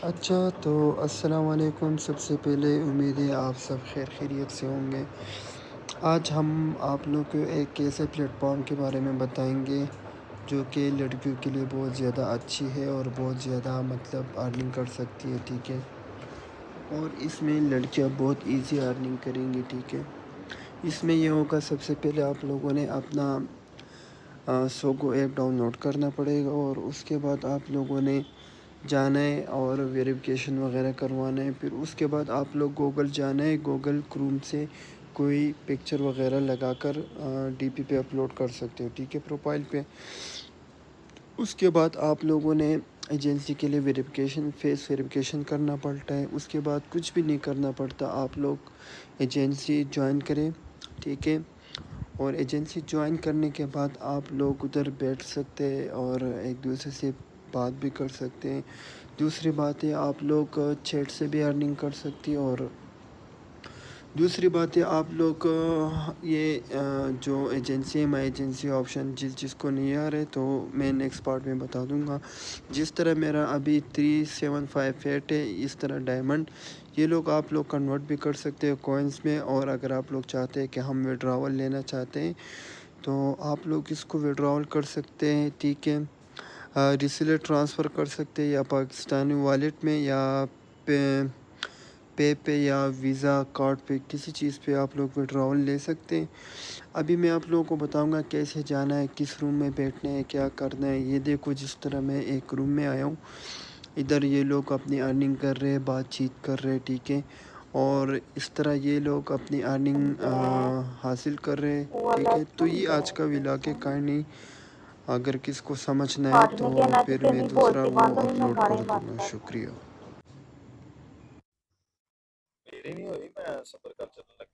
अच्छा तो अस्सलाम वालेकुम। सबसे पहले उम्मीद है आप सब खैर खैरियत से होंगे। आज हम आप लोग को एक ऐसे प्लेटफॉर्म के बारे में बताएंगे जो कि लड़कियों के लिए बहुत ज़्यादा अच्छी है और बहुत ज़्यादा मतलब अर्निंग कर सकती है, ठीक है। और इसमें लड़कियां बहुत इजी अर्निंग करेंगी, ठीक है। इसमें ये होगा, सबसे पहले आप लोगों ने अपना सोगो ऐप डाउनलोड करना पड़ेगा और उसके बाद आप लोगों ने जाना है और वेरिफिकेशन वगैरह करवाना है। फिर उसके बाद आप लोग गूगल जाना है, गूगल क्रोम से कोई पिक्चर वगैरह लगाकर डीपी पे अपलोड कर सकते हो, ठीक है, प्रोफाइल पे। उसके बाद आप लोगों ने एजेंसी के लिए वेरिफिकेशन, फेस वेरिफिकेशन करना पड़ता है। उसके बाद कुछ भी नहीं करना पड़ता, आप लोग एजेंसी ज्वाइन करें, ठीक है। और एजेंसी ज्वाइन करने के बाद आप लोग उधर बैठ सकते हैं और एक दूसरे से बात भी कर सकते हैं। दूसरी बात है, आप लोग चैट से भी अर्निंग कर सकती है। और दूसरी बात है, आप लोग ये जो एजेंसी है, माई एजेंसी ऑप्शन जिसको नहीं आ रहे तो मैं नेक्स्ट पार्ट में बता दूंगा। जिस तरह मेरा अभी 3758 है, इस तरह डायमंड ये लोग आप लोग कन्वर्ट भी कर सकते हो कॉइन्स में। और अगर आप लोग चाहते हैं कि हम विड्रावल लेना चाहते हैं तो आप लोग इसको विड्रावल कर सकते हैं, ठीक है। रिसीलर ट्रांसफ़र कर सकते हैं या पाकिस्तानी वॉलेट में या पे पे या वीज़ा कार्ड पे, किसी चीज़ पे आप लोग विड्रावल ले सकते हैं। अभी मैं आप लोगों को बताऊंगा कैसे जाना है, किस रूम में बैठना है, क्या करना है। ये देखो, जिस तरह मैं एक रूम में आया हूँ, इधर ये लोग अपनी अर्निंग कर रहे हैं, बातचीत कर रहे हैं, ठीक है। और इस तरह ये लोग अपनी अर्निंग हासिल कर रहे हैं, ठीक है। तो ये आज का व्लॉग है, कहानी अगर किसको समझना है बाद तो में कहना कि फिर मैं तेरी दूसरा बोलती वो बंद नहीं, मैं अपलोड गाने कर बात दूंगा। कर रही हूँ। शुक्रिया। मेरी नहीं हुई, मैं सफ़र कर चलने लग